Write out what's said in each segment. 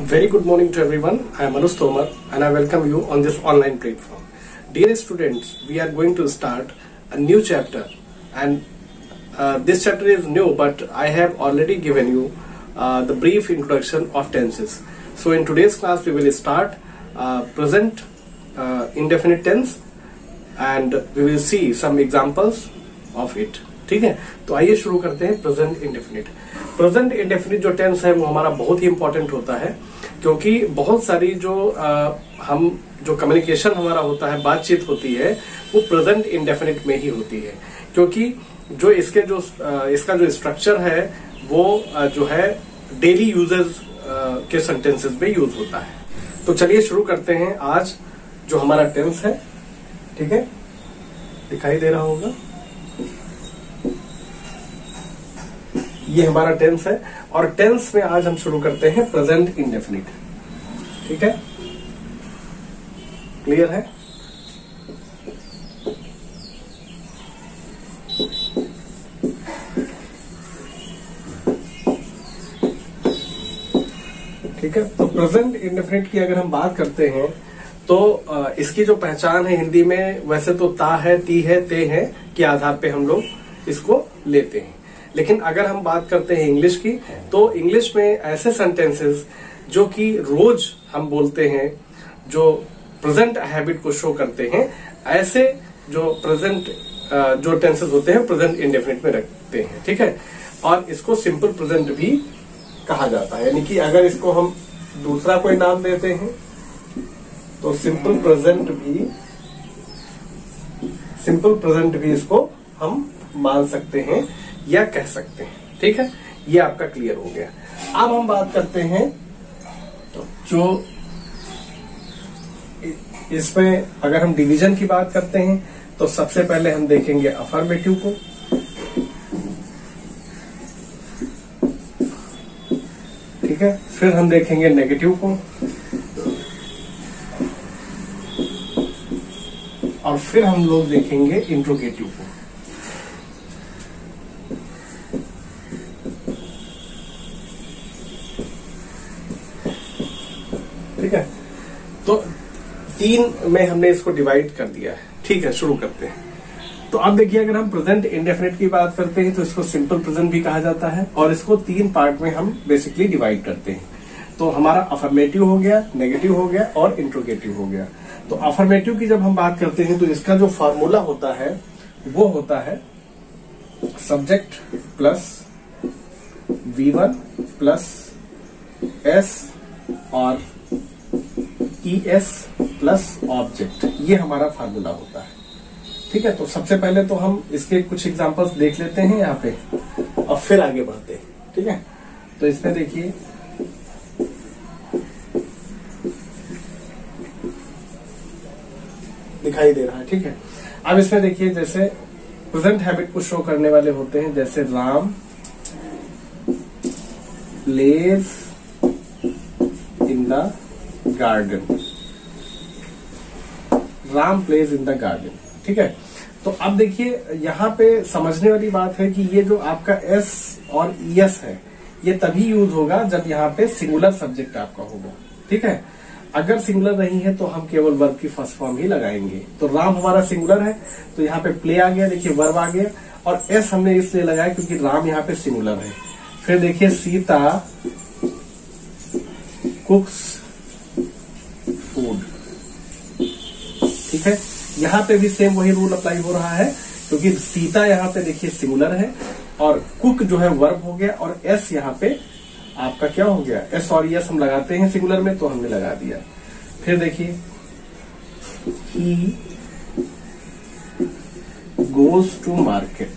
Very good morning to everyone. I am Anush Tomar and I welcome you on this online platform. Dear students, we are going to start a new chapter and this chapter is new, but I have already given you the brief introduction of tenses. So in today's class we will start present indefinite tense and we will see some examples of it. ठीक है, तो आइए शुरू करते हैं present indefinite. Present indefinite जो tense है वो हमारा बहुत ही इंपॉर्टेंट होता है, क्योंकि बहुत सारी जो कम्युनिकेशन हमारा होता है, बातचीत होती है, वो प्रेजेंट इंडेफिनिट में ही होती है, क्योंकि जो इसका जो स्ट्रक्चर है वो जो है डेली यूजेस के सेंटेंसेस में यूज होता है। तो चलिए शुरू करते हैं आज जो हमारा टेंस है। ठीक है, दिखाई दे रहा होगा, ये हमारा टेंस है और टेंस में आज हम शुरू करते हैं प्रेजेंट इंडेफिनिट। ठीक है, क्लियर है? ठीक है, तो प्रेजेंट इंडेफिनिट की अगर हम बात करते हैं तो इसकी जो पहचान है हिंदी में, वैसे तो ता है, ती है, ते है के आधार पे हम लोग इसको लेते हैं, लेकिन अगर हम बात करते हैं इंग्लिश की, तो इंग्लिश में ऐसे सेंटेंसेस जो कि रोज हम बोलते हैं, जो प्रेजेंट हैबिट को शो करते हैं, ऐसे जो प्रेजेंट जो टेंसेस होते हैं प्रेजेंट इंडेफिनिट में रखते हैं। ठीक है, और इसको सिंपल प्रेजेंट भी कहा जाता है, यानी कि अगर इसको हम दूसरा कोई नाम देते हैं तो सिंपल प्रेजेंट भी इसको हम मान सकते हैं या कह सकते हैं। ठीक है, ये आपका क्लियर हो गया। अब हम बात करते हैं जो इसमें अगर हम डिवीजन की बात करते हैं तो सबसे पहले हम देखेंगे अफर्मेटिव को, ठीक है, फिर हम देखेंगे नेगेटिव को और फिर हम लोग देखेंगे इंट्रोगेटिव को। ठीक है, तो तीन में हमने इसको डिवाइड कर दिया है। ठीक है, शुरू करते हैं। तो अब देखिए, अगर हम प्रेजेंट इंडेफिनिट की बात करते हैं तो इसको सिंपल प्रेजेंट भी कहा जाता है और इसको तीन पार्ट में हम बेसिकली डिवाइड करते हैं। तो हमारा अफर्मेटिव हो गया, नेगेटिव हो गया और इंट्रोगेटिव हो गया। तो अफर्मेटिव की जब हम बात करते हैं तो इसका जो फॉर्मूला होता है वो होता है subject plus V1 plus S और ES प्लस ऑब्जेक्ट, ये हमारा फार्मूला होता है। ठीक है, तो सबसे पहले तो हम इसके कुछ एग्जांपल्स देख लेते हैं यहाँ पे और फिर आगे बढ़ते हैं। ठीक है, तो इसमें देखिए, दिखाई दे रहा है। ठीक है, अब इसमें देखिए, जैसे प्रेजेंट हैबिट को शो करने वाले होते हैं, जैसे Ram plays in the garden, Ram plays in the garden. ठीक है, तो अब देखिए, यहाँ पे समझने वाली बात है कि ये जो आपका S और ES है ये तभी यूज होगा जब यहाँ पे सिंगुलर सब्जेक्ट आपका होगा। ठीक है, अगर सिंगुलर नहीं है तो हम केवल वर्ब की फर्स्ट फॉर्म ही लगाएंगे। तो राम हमारा सिंगुलर है तो यहाँ पे प्ले आ गया, देखिए वर्ब आ गया, और S हमने इसलिए लगाया क्योंकि राम यहाँ पे सिंगुलर है। फिर देखिए, सीता कुक्स फूड। ठीक है, यहाँ पे भी सेम वही रूल अप्लाई हो रहा है, क्योंकि सीता यहाँ पे देखिए सिंगुलर है और कुक जो है वर्ब हो गया और S यहाँ पे आपका क्या हो गया, S और ES हम लगाते हैं सिंगुलर में, तो हमने लगा दिया। फिर देखिए, ही गोज टू मार्केट।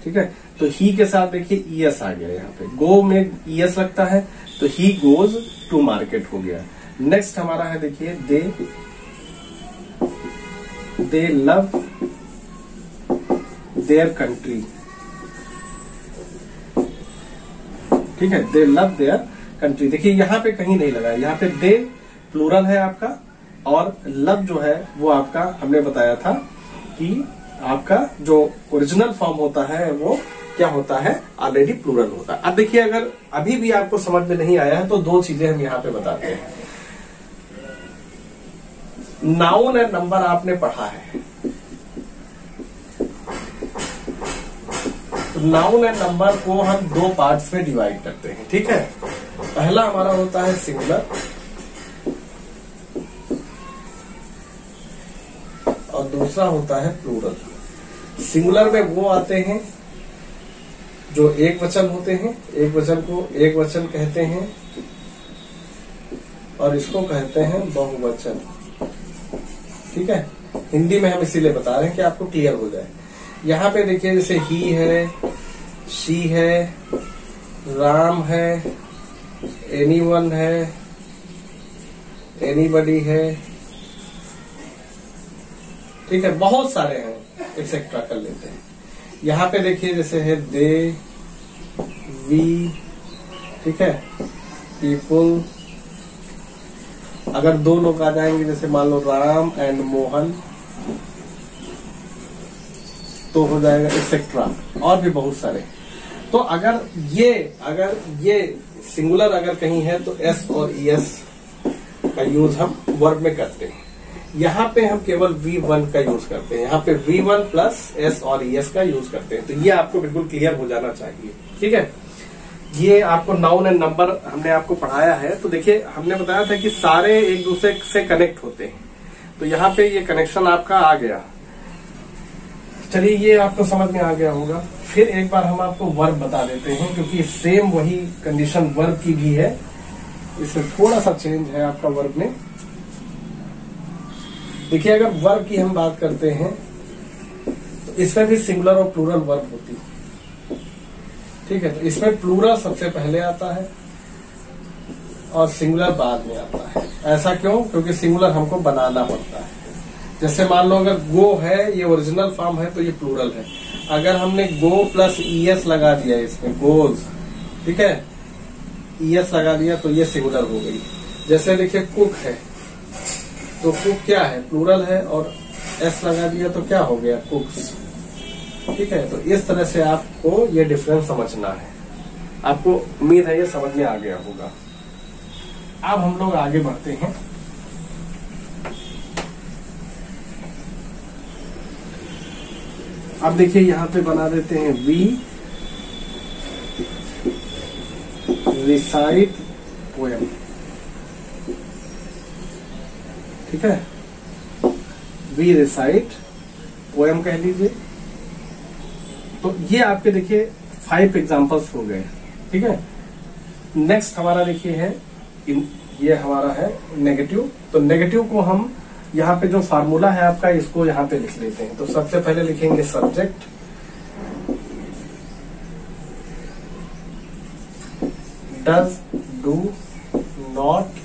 ठीक है, तो ही के साथ देखिए ES आ गया, यहाँ पे गो में ES लगता है तो ही गोज टू मार्केट हो गया। नेक्स्ट हमारा है, देखिए, दे लव देयर कंट्री। ठीक है, दे लव देयर कंट्री, देखिए यहाँ पे कहीं नहीं लगा, यहाँ पे दे प्लूरल है आपका और लव जो है वो आपका हमने बताया था कि आपका जो ओरिजिनल फॉर्म होता है वो क्या होता है, ऑलरेडी प्लूरल होता है। अब देखिए, अगर अभी भी आपको समझ में नहीं आया है तो दो चीजें हम यहाँ पे बताते हैं। नाउन एंड नंबर आपने पढ़ा है, तो नाउन एंड नंबर को हम दो पार्ट्स में डिवाइड करते हैं, ठीक है। पहला हमारा होता है सिंगुलर और दूसरा होता है प्लूरल। सिंगुलर में वो आते हैं जो एक वचन होते हैं, एक वचन को एक वचन कहते हैं और इसको कहते हैं बहुवचन, ठीक है। हिंदी में हम इसीलिए बता रहे हैं कि आपको क्लियर हो जाए। यहाँ पे देखिए, जैसे ही है, शी है, राम है, एनीवन है, एनीबडी है, ठीक है, बहुत सारे हैं, एक्सेट्रा कर लेते हैं। यहाँ पे देखिए जैसे है दे, वी, ठीक है, पीपुल। अगर दो लोग आ जाएंगे, जैसे मान लो राम एंड मोहन, तो हो जाएगा एक्सेट्रा, और भी बहुत सारे। तो अगर ये सिंगुलर अगर कहीं है तो एस और ईएस का यूज हम वर्ब में करते हैं। यहाँ पे हम केवल V1 का यूज करते हैं, यहाँ पे V1 प्लस एस और ईएस का यूज करते हैं। तो ये आपको बिल्कुल क्लियर हो जाना चाहिए, ठीक है। ये आपको नाउन एंड नंबर हमने आपको पढ़ाया है। तो देखिए, हमने बताया था कि सारे एक दूसरे से कनेक्ट होते हैं, तो यहाँ पे ये कनेक्शन आपका आ गया। चलिए, ये आपको समझ में आ गया होगा। फिर एक बार हम आपको वर्ब बता देते हैं, क्योंकि सेम वही कंडीशन वर्ब की भी है, इसमें थोड़ा सा चेंज है आपका वर्ब में। देखिए, अगर वर्ब की हम बात करते हैं तो इसमें भी सिंगुलर और प्लूरल वर्ब होती है, ठीक है। तो इसमें प्लूरल सबसे पहले आता है और सिंगुलर बाद में आता है। ऐसा क्यों? क्योंकि सिंगुलर हमको बनाना पड़ता है। जैसे मान लो अगर गो है, ये ओरिजिनल फॉर्म है तो ये प्लूरल है। अगर हमने गो प्लस ईएस लगा दिया इसमें, गोज, ठीक है, ईएस लगा दिया तो ये सिंगुलर हो गई। जैसे देखिए कुक है, तो कुक क्या है, प्लूरल है, और एस लगा दिया तो क्या हो गया, कुक्स, ठीक है। तो इस तरह से आपको ये डिफरेंस समझना है। आपको उम्मीद है ये समझ में आ गया होगा। अब हम लोग आगे बढ़ते हैं। अब देखिए, यहाँ पे बना देते हैं वी रिसाइट पोएम, ठीक है, वी रिसाइट पोएम कह लीजिए। तो ये आपके देखिए 5 एग्जांपल्स हो गए, ठीक है। नेक्स्ट हमारा देखिए है ये हमारा है नेगेटिव। तो नेगेटिव को हम यहाँ पे जो फार्मूला है आपका, इसको यहाँ पे लिख लेते हैं। तो सबसे पहले लिखेंगे सब्जेक्ट, डज, डू, नॉट,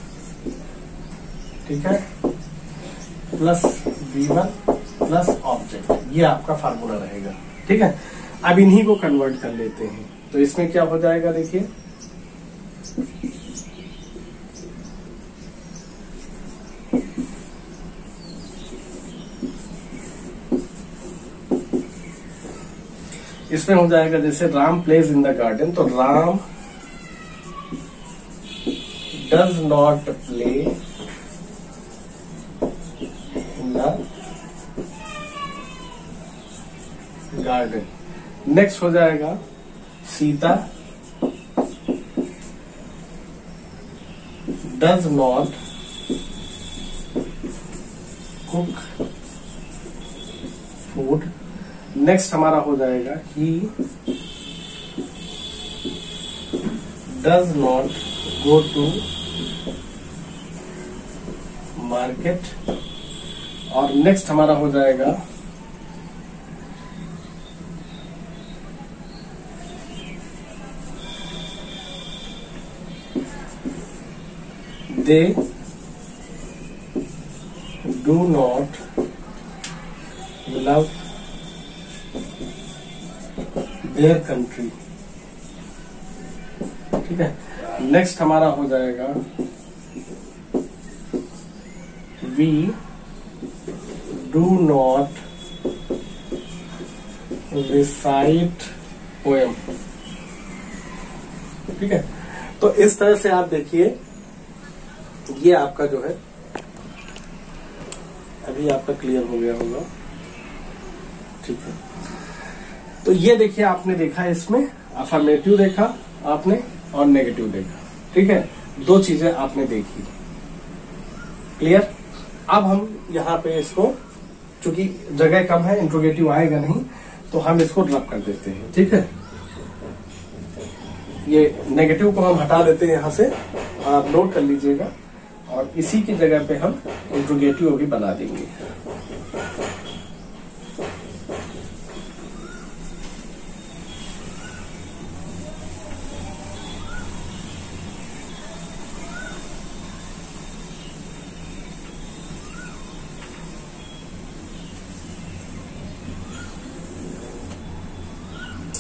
ठीक है, प्लस V1 प्लस ऑब्जेक्ट। ये आपका फार्मूला रहेगा, ठीक है। अब इन्हीं को कन्वर्ट कर लेते हैं। तो इसमें क्या हो जाएगा, देखिए इसमें हो जाएगा, जैसे Ram plays in the garden, तो Ram does not play in the garden. Next हो जाएगा Sita does not cook food. Next हमारा हो जाएगा he does not go to market. और नेक्स्ट हमारा हो जाएगा they do not love their country, ठीक है। नेक्स्ट हमारा हो जाएगा we do not recite poem. ठीक है, तो इस तरह से आप देखिए, ये आपका जो है अभी आपका क्लियर हो गया होगा। ठीक है, तो ये देखिए आपने देखा इसमें अफर्मेटिव देखा आपने और नेगेटिव देखा। ठीक है, दो चीजें आपने देखी। क्लियर। अब हम यहाँ पे इसको, चूंकि जगह कम है, इंट्रोगेटिव आएगा नहीं, तो हम इसको ड्रॉप कर देते हैं। ठीक है, ये नेगेटिव को हम हटा देते हैं यहां से, आप नोट कर लीजिएगा, और इसी की जगह पे हम इंट्रोगेटिव भी बना देंगे।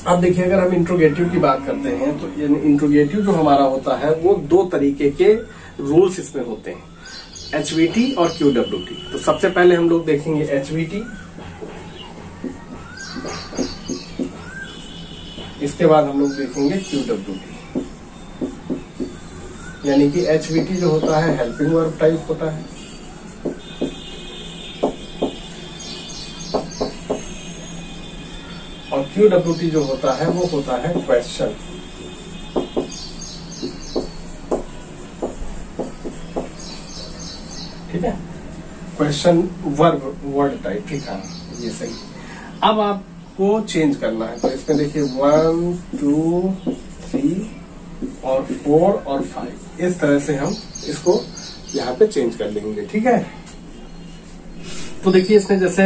अब देखिए, अगर हम इंट्रोगेटिव की बात करते हैं तो इंट्रोगेटिव जो हमारा होता है वो दो तरीके के रूल्स इसमें होते हैं, HVT और QWT। तो सबसे पहले हम लोग देखेंगे HVT, इसके बाद हम लोग देखेंगे QWT। यानी कि HVT जो होता है हेल्पिंग वर्ब टाइप होता है, और QWT जो होता है वो होता है क्वेश्चन। ठीक है, क्वेश्चन वर्ब वर्ड टाइप। ठीक है, ये सही। अब आपको चेंज करना है, तो इसमें देखिए 1 2 3 और 4 और 5, इस तरह से हम इसको यहाँ पे चेंज कर लेंगे। ठीक है, तो देखिए इसमें जैसे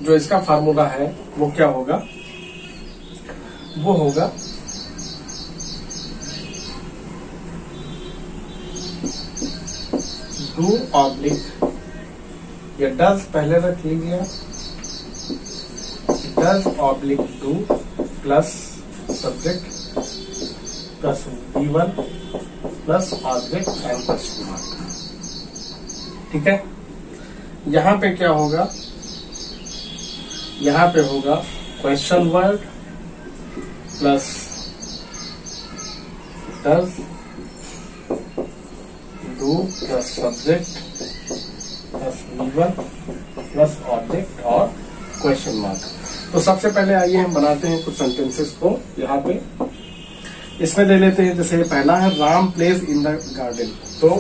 जो इसका फार्मूला है वो क्या होगा, वो होगा डू ऑब्लिक, या डज पहले रख लीजिए, does oblique do plus subject plus V1 plus object and question mark. ठीक है, यहां पे क्या होगा, यहां पे होगा question word plus does do plus subject plus V1 plus object और क्वेश्चन मार्क। तो सबसे पहले आइए हम बनाते हैं कुछ सेंटेंसेस को। यहाँ पे इसमें ले लेते हैं, जैसे पहला है Ram plays in the garden. तो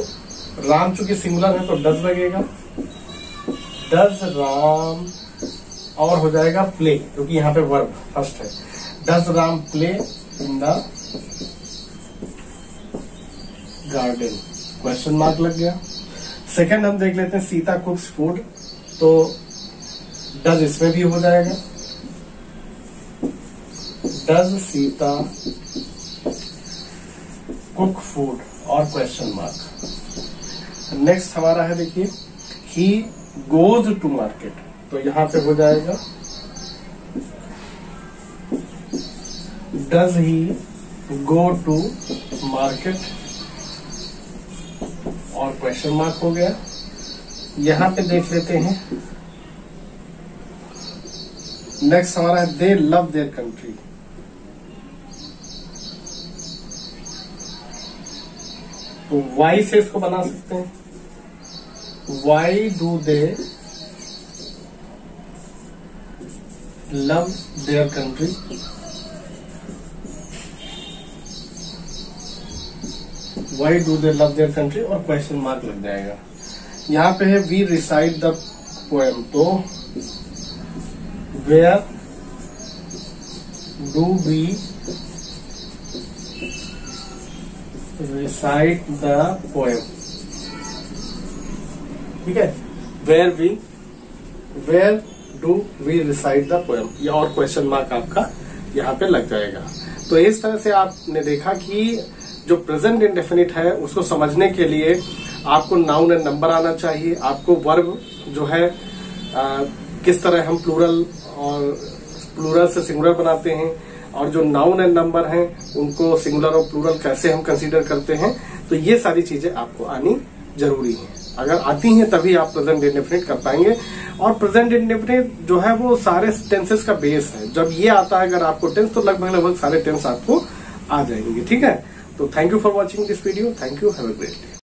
राम चूंकि सिंगुलर है तो डज लगेगा, डज राम, और हो जाएगा प्ले, क्योंकि यहाँ पे वर्ब फर्स्ट है। Does Ram play in the garden, question mark लग गया। सेकंड हम देख लेते हैं सीता कुक्स फूड, तो डज इसमें भी हो जाएगा, डज सीता कुक फूड और क्वेश्चन मार्क। नेक्स्ट हमारा है देखिए ही गोज टू मार्केट, तो यहां पे हो जाएगा does he go to market और क्वेश्चन मार्क हो गया। यहां पे देख लेते हैं नेक्स्ट हमारा है दे लव देयर कंट्री, तो वाई से इसको बना सकते हैं, why do they love their country, why do they love their country और क्वेश्चन मार्क लग जाएगा। यहां पे है वी रिसाइट द पोएम, तो where do we recite the poem. ठीक है, where do we recite the poem, ये और क्वेश्चन मार्क आपका यहाँ पे लग जाएगा। तो इस तरह से आपने देखा कि जो प्रेजेंट इंडेफिनिट है उसको समझने के लिए आपको नाउन एंड नंबर आना चाहिए, आपको वर्ब जो है किस तरह हम प्लूरल और प्लूरल से सिंगुलर बनाते हैं, और जो नाउन एंड नंबर हैं उनको सिंगुलर और प्लूरल कैसे हम कंसीडर करते हैं, तो ये सारी चीजें आपको आनी जरूरी है। अगर आती हैं तभी आप प्रेजेंट इंडेफिनिट कर पाएंगे। और प्रेजेंट इंडेफिनिट जो है वो सारे टेंसेस का बेस है। जब ये आता है अगर आपको टेंस, तो लगभग सारे टेंस आपको आ जाएंगे। ठीक है, तो thank you for watching this video. Thank you, have a great day.